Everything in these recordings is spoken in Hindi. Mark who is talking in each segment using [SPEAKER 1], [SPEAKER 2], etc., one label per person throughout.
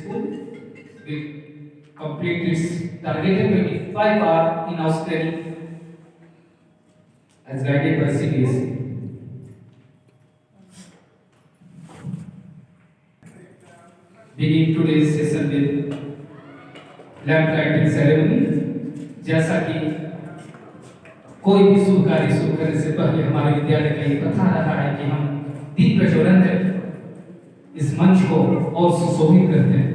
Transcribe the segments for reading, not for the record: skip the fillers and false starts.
[SPEAKER 1] school will complete its targeted 25 hours in Australia as guided by CBSE. Begin today's session with lamp lighting ceremony. जैसा कि कोई भी शुभ कार्य शुरू करने से पहले हमारे विद्यालय का ये प्रथा रहा है कि हम दीप प्रज्वलन कर इस मंच को और सुशोभित करते हैं।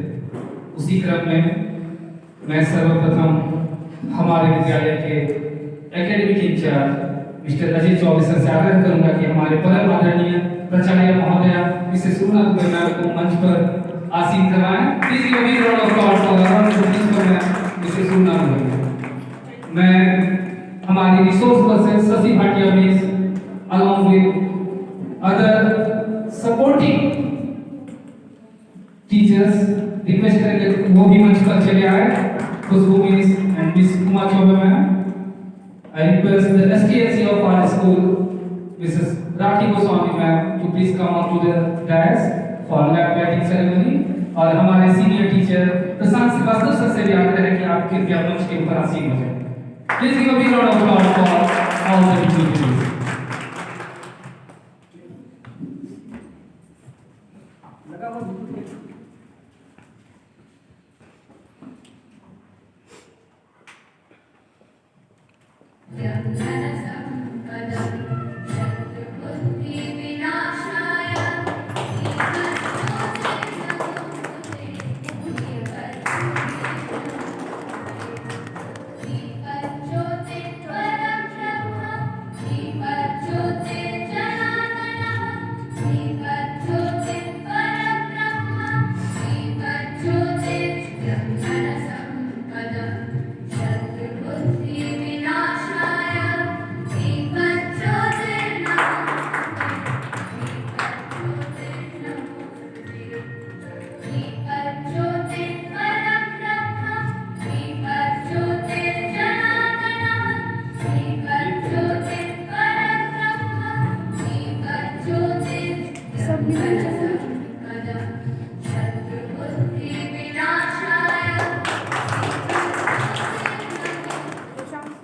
[SPEAKER 1] उसी क्रम में मैं सर्वप्रथम हमारे विद्यालय के academic in-charge mister Ajay Choubey sir से आग्रह करूंगा कि हमारे परम आदरणीय प्राचार्य महोदया मिसेस सुमना दुबे मैम को मंच पर आसीन करवाएं। Please give a big round of applause for Mrs Sumana Dubey. मैं हमारी resource person Shashi Bhatia miss along with other supporting teachers request करेंगे वो भी मंच पर चले आए। खुशबू मिस एंड मिस कुमा Choubey ma'am. I request the STLC of our school, Mrs. Rakhi Goswami ma'am, to please come on to the dais for lamp lighting ceremony। और हमारे सीनियर टीचर प्रशांत श्रीवास्तव सर से भी आग्रह है कि आप कृपया मंच के ऊपर आसीन हो जाएं। Please give a big round of applause for all the teachers।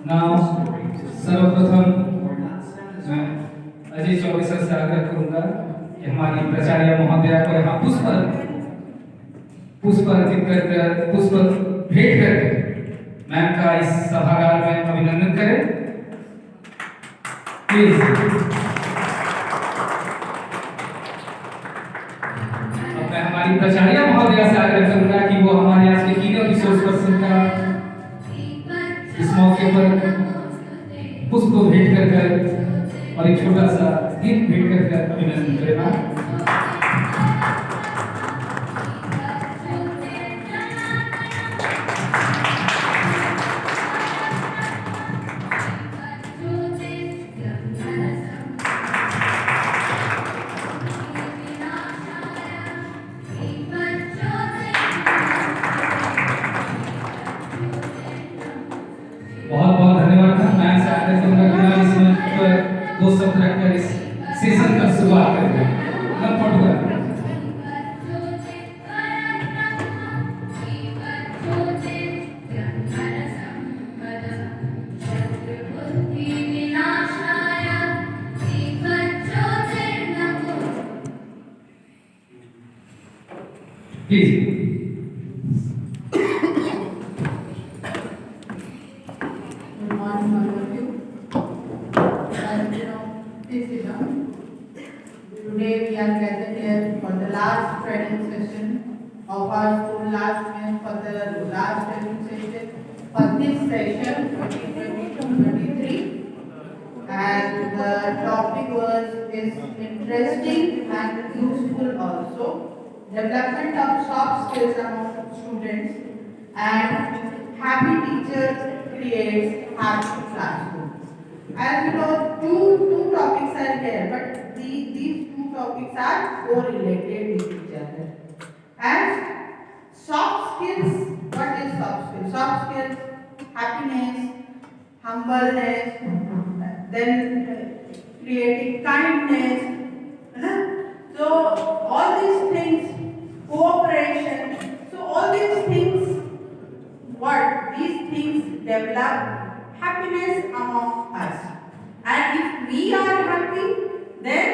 [SPEAKER 1] Now, सर्वप्रथम मैं अजय चौबे सर से आग्रह करूंगा कि हमारी प्राचार्य महोदया को यहाँ पुष्प अर्पित कर पुष्प भेंट करके मैम का इस सभागार में अभिनंदन करें। प्लीज। अब मैं हमारी प्राचार्य महोदया से आग्रह करूंगा कि वो हमारे आज के कीनोट रिसोर्स पर्सन का इस मौके पर पुष्प भेंट कर और एक छोटा सा गीत भेंट कर अभिनंदन करेगा। बहुत बहुत धन्यवाद। मैं से आग्रह करूंगा कि इस मंच पर दो शब्द रखकर इस सेशन का शुरुआत करें। हम photograph please.
[SPEAKER 2] Today we are gathered here for the last training session of our school, for the last training session for this session 2022-23, and the topic is interesting and useful also. Development of soft skills among students and happy teachers creates happy classroom. As you know, two topics are here, but these two topics are correlated with each other. And soft skills, what is soft skills? Soft skills, happiness, humbleness, then creating kindness. So all these things, cooperation. So develop happiness among us. And if we are happy, then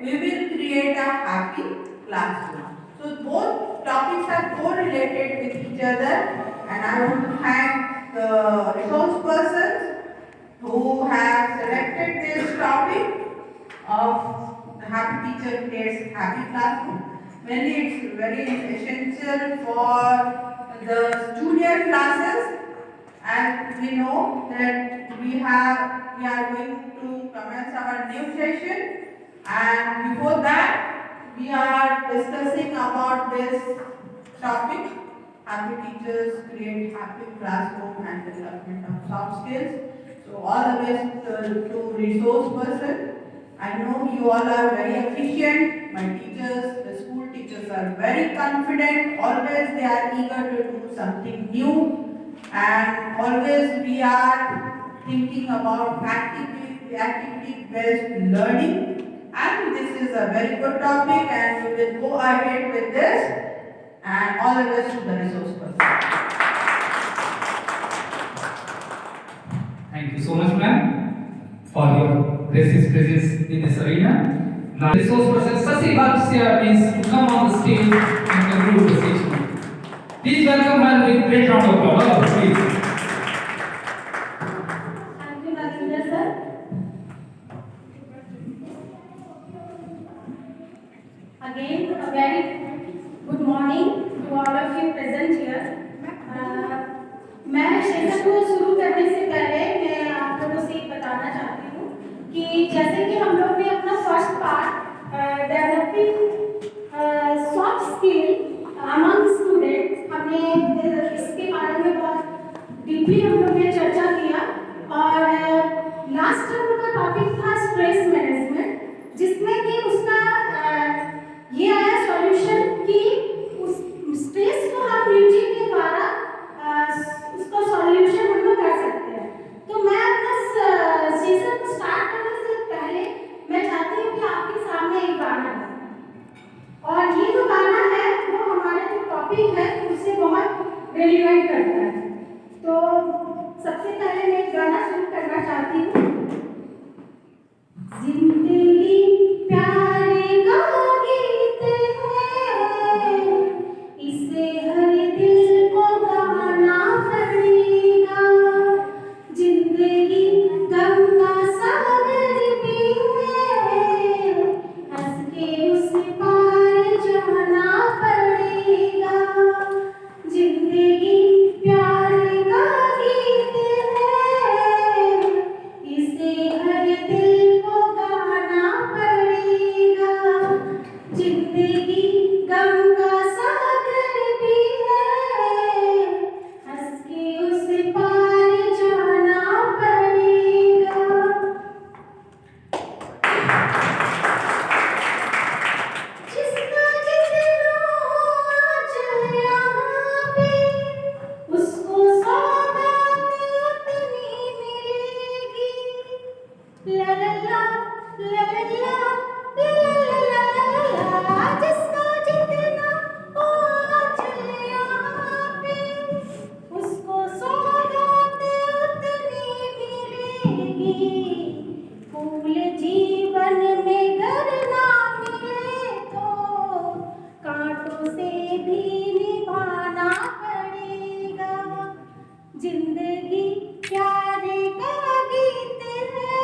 [SPEAKER 2] we will create a happy classroom. So both topics are correlated with each other, and I want to thank the resource persons who have selected this topic of the happy teacher creates happy classroom. Mainly it's very essential for the junior classes, and we know that we are going to commence our new session, and before that we are discussing about this topic, happy teachers create happy classroom and development of soft skills. So all the best to resource person. I know you all are very efficient. My teachers, the school teachers are very confident. Always they are eager to do something new, and always we are thinking about activity based learning. And this is a very good topic, and we will go ahead with this. And all the best to the resource person.
[SPEAKER 1] Thank you so much, ma'am, for your gracious presence in this arena. Now, resource person Sasi Bhatsya is to come on the stage and conclude the session. Please welcome her with great round of applause, please.
[SPEAKER 3] Thank you, Nagindra sir. Again, a very good morning to all of you present here. मैं सेशन को शुरू करने से पहले मैं आप लोगों से बताना चाहती हूँ कि जैसे कि हम लोग ने अपना first part developing soft skill among student, हमने इसके बारे में बहुत डीपली हम लोग ने चर्चा किया। और लास्ट हम लोग का टॉपिक था स्ट्रेस मैनेजमेंट, जिसमें कि उसका ये आया सॉल्यूशन कि उस स्ट्रेस को हम म्यूजिक के द्वारा उसका सॉल्यूशन हम लोग कर सकते हैं। तो मैं अपना सेशन को स्टार्ट करने से पहले मैं चाहती हूँ कि आपके सामने एक गाना है, और ये जो गाना है वो हमारे जो टॉपिक है उससे बहुत रिलेवेंट करता है। तो सबसे पहले मैं एक गाना शुरू करना चाहती हूँ। जिंदगी प्यारे का गीत है, इसे हर दिल को गाना पड़ेगा। जिंदगी गम का सागर भी है, हंस के उस पार जाना पड़ेगा। जिंदगी प्यारे का गीत है, इसे हर दिल को गाना पड़ेगा। जिंदगी गम का सागर भी है, हंस के उस पार जाना पड़ेगा। जिसका जितना आंचल यहाँ पे, उसको सौगात उतनी मिलेगी। ला ला ला ला ला ला ला ला ला। जिसका जितना आंचल यहाँ पे, उसको सौगात उतनी मिलेगी। फूल जीवन में घर ना मिले तो कांटों से भी निभाना पड़ेगा। जिंदगी प्यारे का गीत है,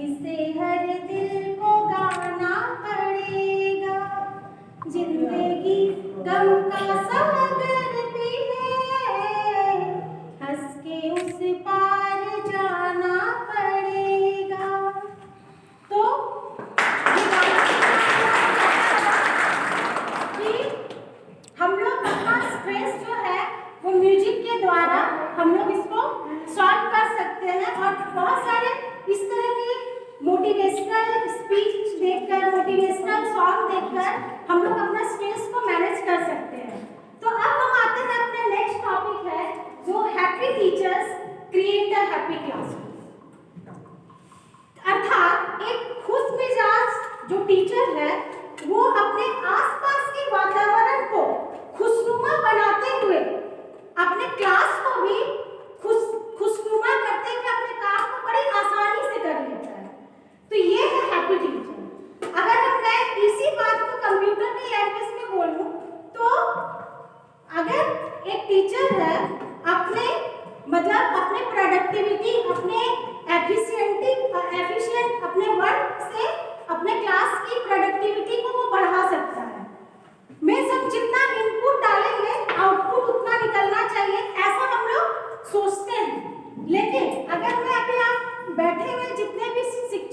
[SPEAKER 3] इसे हर दिल को गाना पड़ेगा। जिंदगी गम का सागर भी है, हंस के उस पार जाना पड़ेगा। तो कि हम लोग अपना स्ट्रेस जो है वो म्यूजिक के द्वारा हम लोग इसको सॉल्व कर सकते हैं। और बहुत सारे इस तरह के मोटिवेशनल स्पीच देखकर, मोटिवेशनल सॉन्ग देखकर हम लोग अपना स्ट्रेस को मैनेज कर सकते हैं। तो अब हम आते हैं अपने नेक्स्ट टॉपिक है जो happy teachers create a happy classroom. अर्थात एक खुश मिजाज जो टीचर है वो अपने आसपास के वातावरण को खुशनुमा बनाते हुए अपने क्लास को भी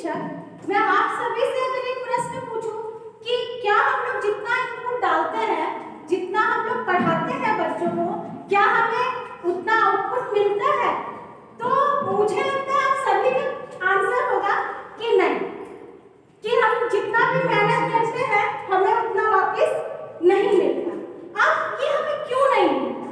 [SPEAKER 3] टीचर मैं आप सभी से अगर एक प्रश्न पूछूं कि क्या हम लोग जितना इनपुट डालते हैं, जितना हम लोग पढ़ाते हैं बच्चों को, क्या हमें उतना आउटपुट मिलता है? तो मुझे लगता है आप सभी का आंसर होगा कि नहीं, कि हम जितना भी मेहनत करते हैं हमें उतना वापस नहीं मिलता। अब ये हमें क्यों नहीं मिलता?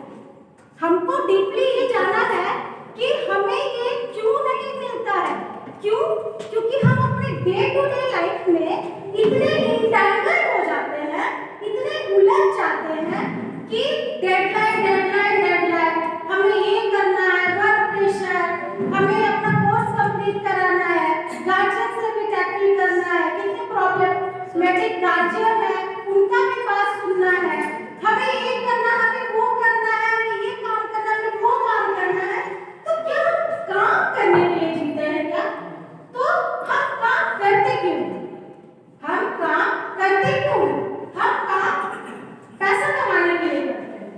[SPEAKER 3] हमको डीपली ये जानना है कि हमें ये क्यों नहीं मिलता है। क्यों? क्योंकि हम अपने डे टू डे लाइफ में इतने इंटैंगल हो जाते हैं, इतने उलझ जाते हैं कि डेडलाइन डेडलाइन डेडलाइन, हमें ये करना है, वर्क प्रेशर, हमें अपना कोर्स कंप्लीट कराना है, गार्जियन से भी टैकल करना है, कितने प्रॉब्लमेटिक गार्जियन है उनका भी बात सुनना है, हमें ये करना, हमें वो करना है, हमें ये काम करना है, हमें वो काम करना है। तो क्या हम काम करने के लिए जीते हैं क्या? तो हम काम करते क्यों? हम काम करते क्यों? हम काम पैसा कमाने के लिए करते हैं।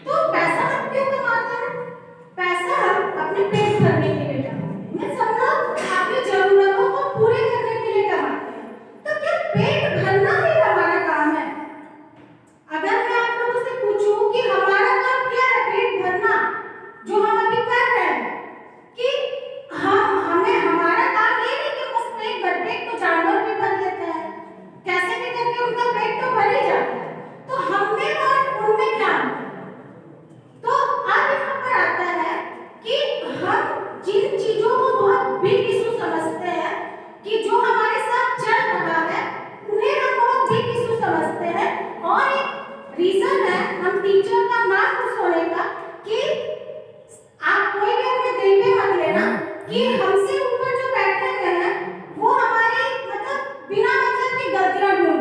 [SPEAKER 3] तो पैसा हम क्यों कमाते हैं? पैसा हम अपने पेट भरने के लिए कमाते हैं। सब लोग अपनी जरूरतों को पूरे करने के लिए कमाते हैं। तो क्या पेट भरना ही हमारा काम है? अगर मैं आप लोगों से पूछूं कि हमारा काम क्या है, पेट भरना, जो हम अभी कर रहे हैं, कि हमें हमारा काम ये नहीं कि बस पेट भर, पेट तो जानवर भी भर लेते हैं, कैसे भी करके उनका पेट तो भर ही जाता है। तो हमने और उनमें क्या अंतर? तो अब यहाँ पर आता है कि हम जिन चीजों को बहुत बिग इशू समझते हैं, कि जो हमारे साथ चल रहा है, उन्हें हम बहुत बिग इशू समझते हैं। और एक रीजन है हम टीचर का ना खुश होने का, कि आप कोई भी अपने दिल पे मत लेना कि हमसे ऊपर जो बैठे हुए हैं वो हमारे मतलब बिना मतलब की गलतियां ढूंढ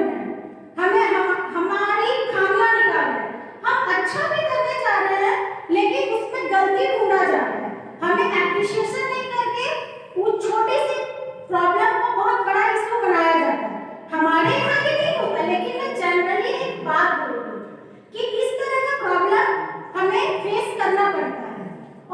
[SPEAKER 3] रहे हैं, हमारी खामियां निकाल रहे हैं। हम अच्छा भी करने जा रहे हैं लेकिन उसमें गलती ढूंढा जा रहा है। हमें एप्रिशिएशन नहीं करके उस छोटी सी प्रॉब्लम को बहुत बड़ा इशू बनाया जाता है। हमारे यहाँ ये नहीं होता, लेकिन मैं जनरली एक बात बोलूँ कि इस तरह का प्रॉब्लम हमें फेस करना पड़ता है।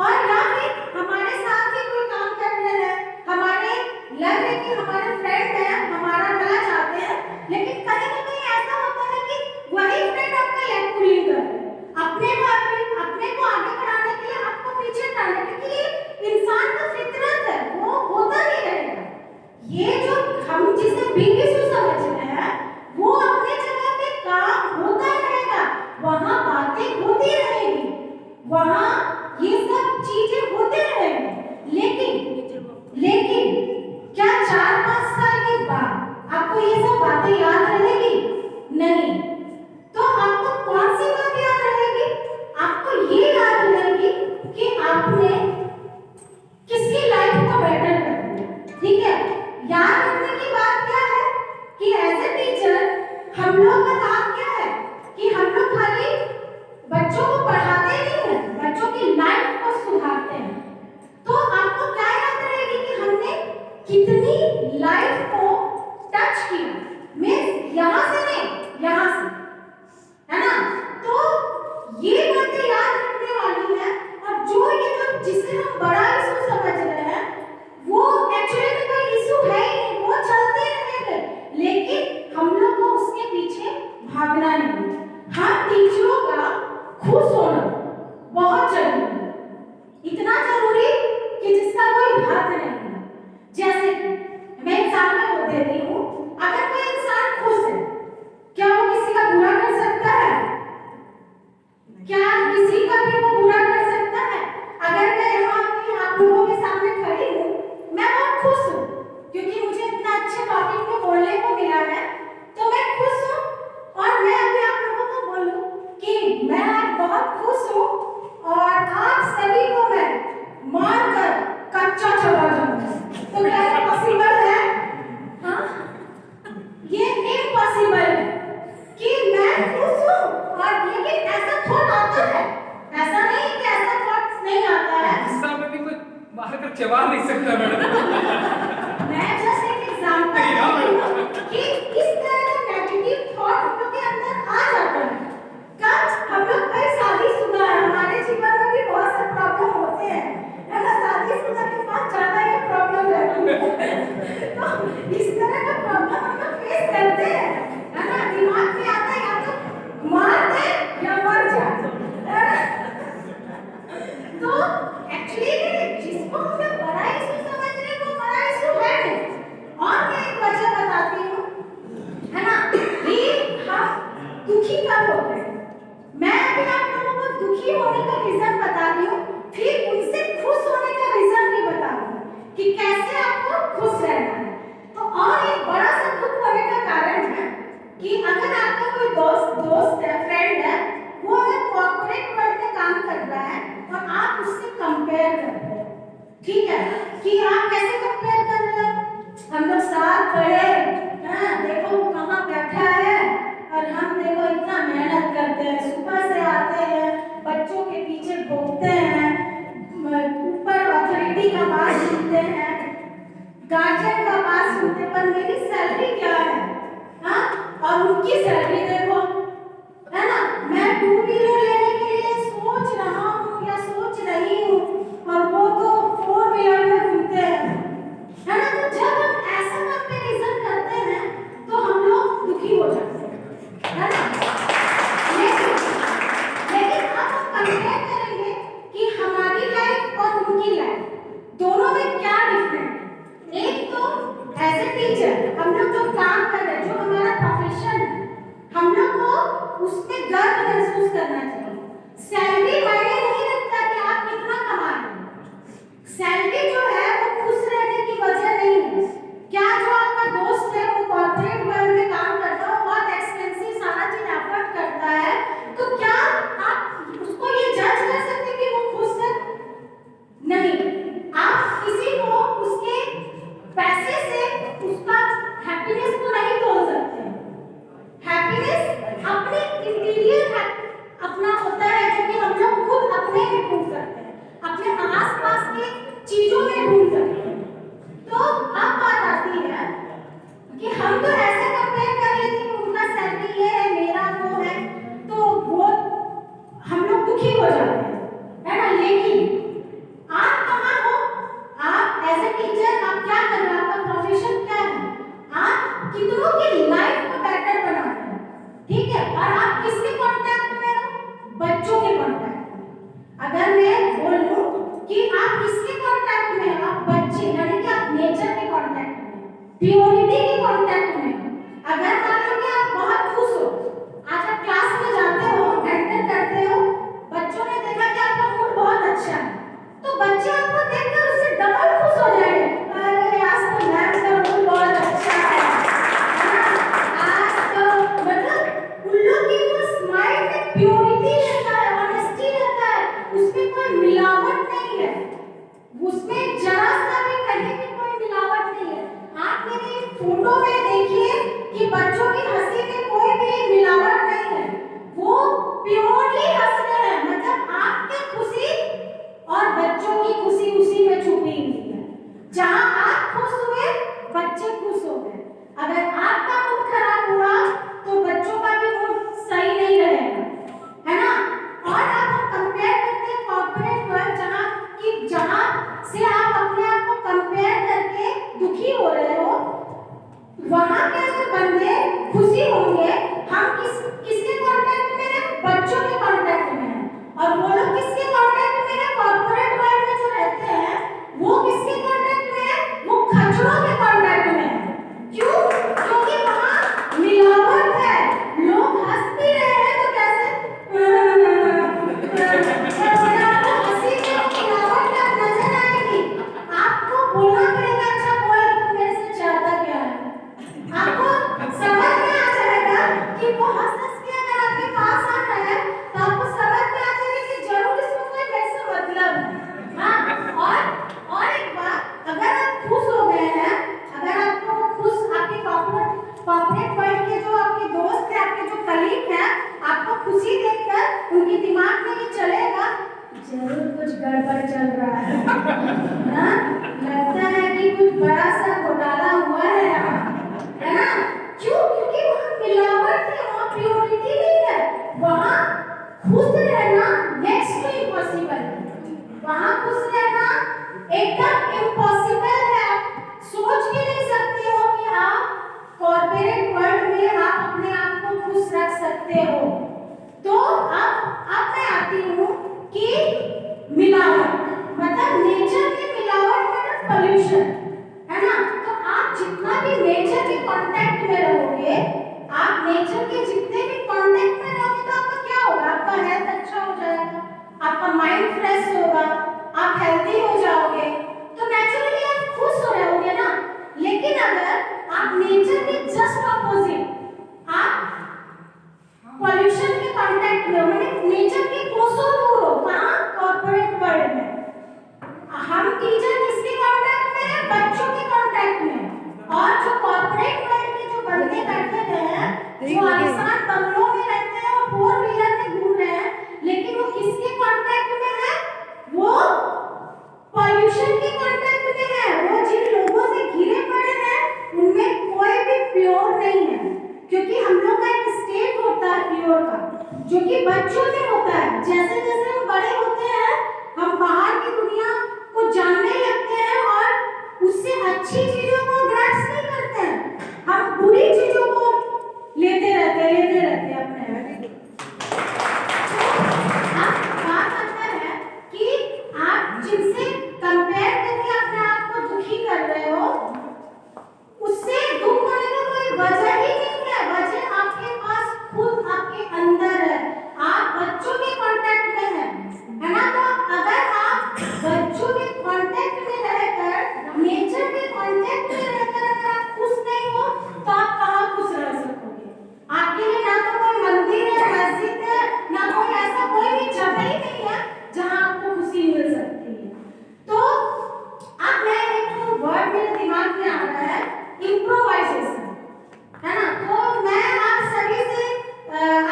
[SPEAKER 3] और या फिर हमारे साथ ही कोई काम कर रहे हैं, हमारे लग रहे कि हमारे फ्रेंड हैं, हमारा भला चाहते हैं, लेकिन कहीं ना कहीं ऐसा होता है कि वही फ्रेंड आपका लेग पुलिंग कर रहे हैं, अपने को आगे बढ़ाने के लिए आपको पीछे टालने के लिए। इंसान का फितरत है, वो होता ही रहेगा। ये जो हम जिसे बिग इशू समझ रहे हैं वो अपनी जगह पे काम होता रहेगा, वहां बातें होती रहेगी, वहां ये सब चीजें होते रहेंगी। लेकिन क्या 4-5 साल के बाद आपको ये सब बातें याद रहेगी? नहीं। तो आपको कौन सी बात याद रहेगी? आपको ये याद रहेगी कि आपने किसकी लाइफ को बेटर कर दिया। ठीक है, याद रखने की बात क्या है कि एज ए टीचर हम लोग का काम क्या है कि हम लोग खाली बच्चों को पढ़ाते नहीं हैं, बच्चों की लाइफ को सुधारते हैं। तो आपको क्या याद रहेगी कि हमने कितनी लाइफ को टच किया, मींस यहाँ से नहीं, यहाँ से, है ना? तो ये बातें याद रखने वाली है। और जो जिसे हम बड़ा इशू समझ रहे हैं वो एक्चुअली में कोई इशू है ही नहीं, वो चलते रहेंगे, लेकिन हम लोग को उसके पीछे भागना नहीं। हम टीचरों का खुश होना बहुत जरूरी है, इतना जरूरी कि जिसका कोई हद नहीं है। जैसे मैं एग्जाम्पल देती हूँ, अगर कोई इंसान खुश है आपको खुश रहना है। तो और एक बड़ा सा दुख होने का कारण है कि अगर आपका कोई दोस्त है, फ्रेंड है, वो अगर कॉर्पोरेट वर्ल्ड में काम कर रहा है और आप उससे कंपेयर कर रहे हो, ठीक है, कि आप कैसे कंपेयर कर रहे हो, हम लोग साथ खड़े हैं, देखो वो कहाँ बैठा है और हम देखो इतना मेहनत करते हैं, सुबह से आते हैं, बच्चों के पीछे घूमते हैं, ऊपर अथॉरिटी का बात सुनते हैं, गार्जियन का बात सुनते, पर मेरी सैलरी क्या है, हाँ, और उनकी सैलरी देखो, है ना। मैं 2 व्हीलर लेने के लिए सोच रहा हूँ या सोच रही हूँ और वो तो 4 व्हीलर में घूमते हैं, है ना। तो जब हम ऐसा कंपैरिजन करते हैं तो हम लोग दुखी हो जाते हैं, है ना। लेकिन अब हम कंपेयर करेंगे कि हमारी लाइफ और उनकी लाइफ दोनों में क्या डिफरेंट है। एक तो एज ए टीचर हम लोग जो काम कर रहे हैं, जो हमारा प्रोफेशन है, हम लोग को उसमें गर्व महसूस करना चाहिए। सैलरी मायने नहीं रखता कि आप कितना कमा रहे हैं, सैलरी जो है वो खुश रहने की वजह नहीं है। क्या जो आपका दोस्त है वो कॉर्पोरेट वर्ल्ड में काम करता है, बहुत एक्सपेंसिव सारा चीज एफर्ट करता है, तो क्या आप उसको ये जज कर सकते कि वो खुश है? नहीं। आप किसी को उसके पैसे से उसका हैप्पीनेस को नहीं तोड़ सकते। हैप्पीनेस अपने इंटीरियर अपना होता है, जो कि हम लोग खुद अपने में ढूंढ सकते हैं, अपने आसपास के चीजों में ढूंढ सकते हैं। तो अब बात आती है कि हम तो ऐसे कंपेयर कर लेते हैं कि उनका सैलरी ये है, मेरा वो है, तो वो हम लोग दुखी हो जाते हैं, है ना। लेकिन आप कहाँ हो? आप एज ए टीचर आप क्या कर रहे हो? आपका प्रोफेशन क्या है? आप कितनों की लाइफ को बेटर बना रहे हैं, ठीक है। और आप किसके कांटेक्ट में हो? बच्चों के कांटेक्ट में। अगर मैं बोलूं कि आप किसके कांटेक्ट में हो? आप बच्चे, यानी कि आप नेचर के कांटेक्ट में, प्योरिटी के कांटेक्ट में। अगर मान लो कि आप बहुत खुश हो, आज आप क्लास में जाते हो, एंटर करते हो, बच्चों ने देखा कि आपका मूड बहुत अच्छा है, तो बच्चे आपको देखकर उससे डबल खुश हो जाएंगे। अरे आज तो मैम का मूड बहुत अच्छा है, आज तो मतलब उन लोग की वो स्माइल में प्योरिटी रहता है, ऑनेस्टी रहता है, उसमें कोई मिलावट नहीं है, उसमें जरा सा भी कहीं भी कोई मिलावट नहीं है। आप मेरे फोटो में देखिए कि बच्चों की हंसी में कोई भी मिलावट नहीं है, वो प्योरली हंस रहे हैं, मतलब आपकी खुशी और बच्चों की खुशी उसी में छुपी हुई है। जहां आप खुश हुए, बच्चे खुश हो गए। अगर आपका मूड खराब हुआ तो बच्चों का भी मूड सही नहीं रहेगा, है ना। और अब हम कंपेयर करते हैं कॉर्पोरेट वर्ल्ड, जहां से आप अपने आप को कंपेयर करके दुखी हो रहे हो, वहां के जो बंदे खुशी होंगे, हम किसके कांटेक्ट में हैं? बच्चों के कांटेक्ट में हैं। और वो लोग किसके कांटेक्ट में हैं? कॉर्पोरेट वर्ल्ड में जो रहते हैं वो किसके कांटेक्ट में हैं? वो खचड़ों के कांटेक्ट में हैं। क्यों? क्योंकि वहां मिलावट है, लोग हंस भी रहे हैं तो कैसे हंसी में मिलावट नजर आएगी। आपको बोलना पड़ेगा, अच्छा बोल तो मेरे से चाहता क्या है, आपको समझ में आ जाएगा कि वो हंस के अगर आपके पास आ रहा है तो आपको समझ में आ जाएगा कि जरूर इसमें कोई मेरे से मतलब है। हाँ, और एक बात, अगर आप खुश हो गए हैं, अगर आपको खुश, आपके कॉर्पोरेट वर्ल्ड के जो आपके दोस्त हैं, आपके जो कलीग हैं, आपको खुशी देखकर उनके दिमाग में ये चलेगा जरूर कुछ गड़बड़ चल रहा है, हाँ, लगता है कि कुछ बड़ा सा घोटाला हुआ है यहाँ, है ना। क्यों? क्योंकि वहाँ मिलावट है, वहाँ प्योरिटी नहीं है, वहाँ खुश रहना नेक्स्ट टू इम्पॉसिबल है, वहाँ खुश रहना एकदम इम्पॉसिबल है। आप सोच भी नहीं सकते हो कि आप कॉर्पोरेट वर्ल्ड में आप अपने आप को खुश रख सकते हो। तो अब मैं आती हूँ कि मिलावट, मतलब नेचर की मिलावट मतलब पोल्यूशन, है ना। तो आप जितना भी नेचर के कांटेक्ट में रहोगे, आप नेचर के जितने भी कांटेक्ट में रहोगे, तो आपका क्या होगा? आपका हेल्थ अच्छा हो जाएगा, आपका माइंड फ्रेश होगा, आप हेल्दी हो जाओगे, तो नेचुरली आप खुश हो रहोगे, अच्छी चीजों को ग्रैस्प नहीं करते हैं, हम बुरी चीजों को लेते रहते हैं अपने में। अब बात आता है कि आप जिनसे कंपेयर करके अपने आप को दुखी कर रहे हो, उससे दुख होने का कोई वजह ही नहीं है। वजह आपके पास खुद आपके अंदर है। आप बच्चों के कांटेक्ट में है ना? तो अगर आप बच्चों के कांटेक्ट में रहकर, नेचर के कांटेक्ट में रहकर अगर आप खुश नहीं हो तो आप कहाँ खुश रह सकोगे? आपके लिए ना तो कोई मंदिर है, मस्जिद है, ना कोई ऐसा कोई भी जगह ही नहीं है जहाँ आपको खुशी मिल सकती है। तो अब मैं एक वर्ड मेरे दिमाग में आ रहा है, इम्प्रोवाइजेशन, है ना? तो मैं आप सभी से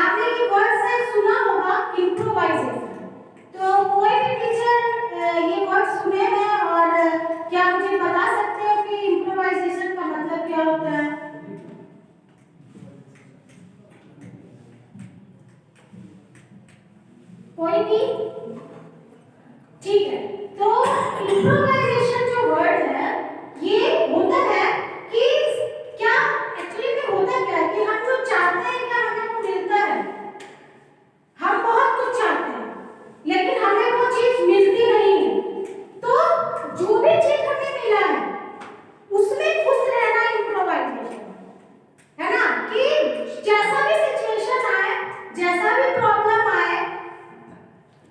[SPEAKER 3] आपने ये वर्ड से सुना होगा इम्प्रोवाइजेशन। तो कोई भी टीचर ये वर्ड सुने हैं और क्या मुझे बता सकते हो कि इम्प्रोवाइजेशन का मतलब क्या होता है? कोई भी? ठीक है, तो इम्प्रोवाइजेशन जो वर्ड है ये होता है कि क्या एक्चुअली में होता क्या है कि हम जो चाहते हैं क्या हमें वो मिलता है। हम बहुत कुछ चाहते हैं लेकिन हमें वो चीज मिलती नहीं है। तो जो भी चीज हमें मिला है उसमें खुश रहना इम्प्रोवाइजेशन है ना? कि जैसा भी सिचुएशन आए, जैसा भी प्रॉब्लम आए,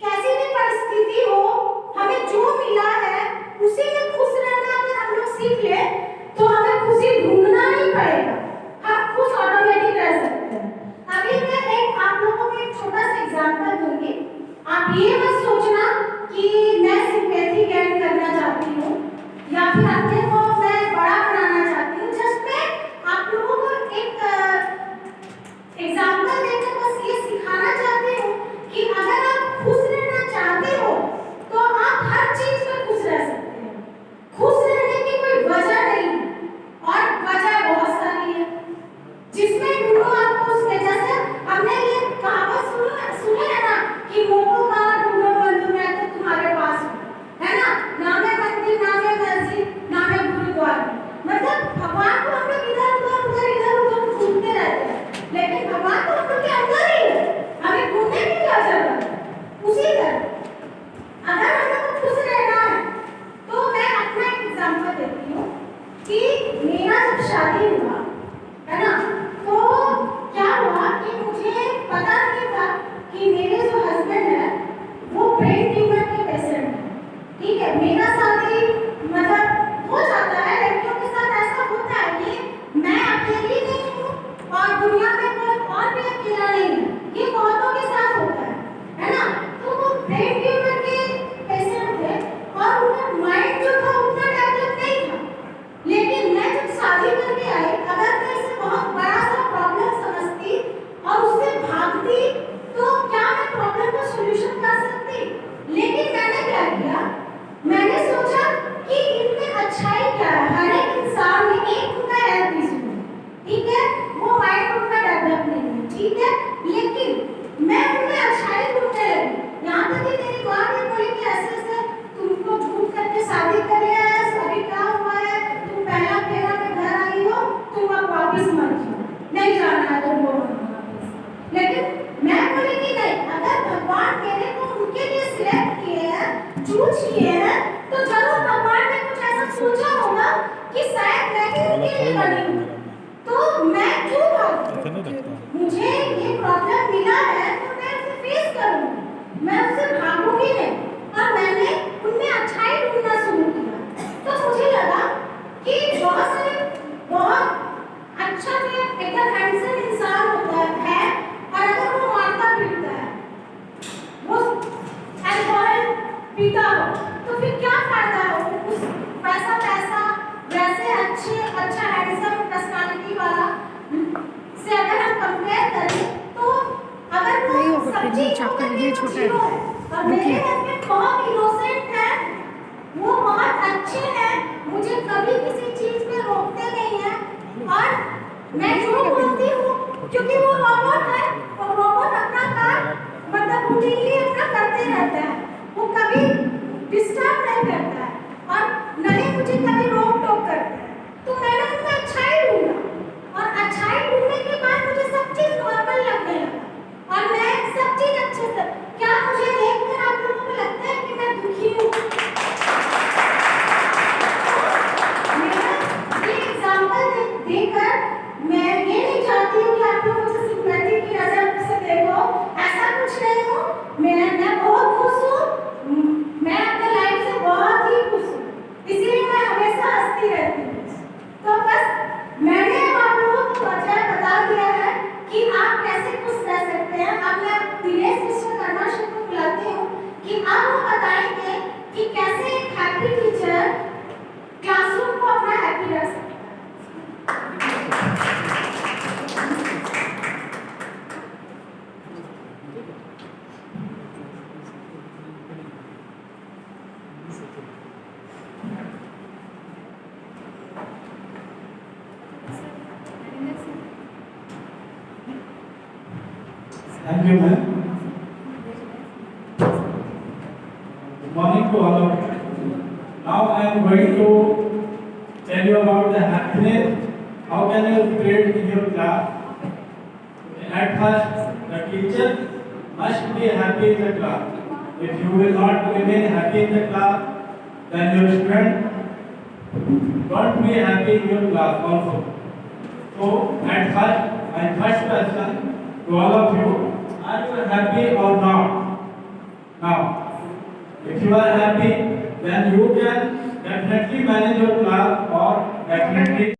[SPEAKER 3] कैसी भी परिस्थिति हो, हमें जो मिला है उसी में खुश रहना अगर हम लोग सीख ले तो हमें खुशी ढूंढना नहीं पड़ेगा, हम खुश ऑटोमेटिक रह सकते हैं। अभी मैं एक आप लोगों को एक छोटा सा एग्जांपल दूंगी। आप ये मत सोचना कि मैं सिंपैथी गेन करना चाहती हूँ या फिर अपने को मैं बड़ा बनाना चाहती हूँ। जस्ट मैं आप लोगों को एक एग्जांपल देकर बस ये सिखाना चाहती हूँ कि अगर आप खुश रहना चाहते हो तो आप हर चीज में खुश रह सकते हैं। खुश रहने की कोई वजह नहीं और वजह बहुत सारी है जिसमें ढूंढो आपको उसमें। जैसे हमने ये कहावत सुनी है ना कि मोको कहाँ ढूंढो बंधु मैं तो तुम्हारे पास हूँ, है ना? ना मैं मंदिर, ना मैं मस्जिद, ना मैं गुरुद्वारा। मतलब भगवान को हम लोग इधर उधर ढूंढते रहते हैं लेकिन भगवान तो हम लोग के अंदर ही है, हमें ढूंढने की क्या जरूरत है? उसी तरह अगर हमें खुश रहना है तो मैं अपना एक एग्जांपल देती हूँ कि मेरा जब शादी हुआ, है ना, तो क्या हुआ कि मुझे पता नहीं था कि मेरे जो हस्बैंड है वो ब्रेन ट्यूमर के पेशेंट है। ठीक है, मेरा शादी मतलब हो जाता है, लड़कियों के साथ ऐसा होता है कि मैं अकेली नहीं हूँ और दुनिया में कोई और भी अकेला नहीं है, ये बहुतों के साथ होता है ना? तो वो ब्रेन ट्यूमर के पेशेंट थे और उनका माइंड जो था उतना डेवलप नहीं था। लेकिन मैं जब शादी करके आई, अगर मैं इसे बहुत बड़ा सा प्रॉब्लम समझती और उससे भागती तो क्या मैं प्रॉब्लम का सॉल्यूशन कर सकती? लेकिन मैंने क्या किया, मैंने सोचा कि इनमें अच्छाई क्या है। हर एक इंसान में एक उनका हेल्थ इशू है, ठीक है, वो माइंड उनका डेवलप नहीं है, ठीक है, लेकिन मैं उनमें अच्छाई ढूंढने लगी। यहाँ तक कि मेरी माँ ने बोली कि ऐसे तुमको झूठ करके शादी कर लिया है, अभी क्या हुआ है, तुम पहला फेरा में घर आई हो, तुम अब वापिस मत जाओ, नहीं जाना है तुमको वापिस। लेकिन मैं बोली कि नहीं, अगर भगवान मेरे को उनके लिए सिलेक्ट किए हैं, चूज किए हैं, तो जरूर भगवान ने कुछ ऐसा सोचा होगा कि शायद मैं भी उनके लिए बनी हूँ। तो मैं क्यों भागूं? मुझे ये प्रॉब्लम मिला है तो मैं उसे फेस करूंगी, मैं उससे भागूंगी नहीं। और मैंने उनमें अच्छाई ढूंढना शुरू किया तो मुझे लगा कि बहुत अच्छा जो एकदम हैंडसम इंसान होता है और अगर वो मारता पीटता है, वो अल्कोहल पीता हो तो फिर क्या फायदा हो? उस पैसा वैसे अच्छा हैंडसम पर्सनालिटी वाला से अगर हम कंपेयर करें तो अगर वो सब चीज छोटा है और मेरे हस्बैंड बहुत इनोसेंट है, वो बहुत अच्छे हैं, मुझे कभी किसी चीज में रोकते नहीं है और मैं जो बोलती हूँ क्योंकि वो रोबोट है और रोबोट अपना काम मतलब रूटीनली अपना करते रहता है, वो कभी डिस्टर्ब नहीं करता है और न ही मुझे कभी रोक टोक करता है। बताएंगे कि कैसे एक हैप्पी टीचर क्लासरूम को अपना हैप्पी रख सकता है।
[SPEAKER 4] Thank you, ma'am. Good morning to all of you. Now I am going to tell you about the happiness. How can you create in your class? At first, the teacher must be happy in the class. If you will not remain happy in the class, then your student won't be happy in your class also. So, at first, my first question to all of you, are you happy or not? Now, if you are happy, then you can definitely manage your class or definitely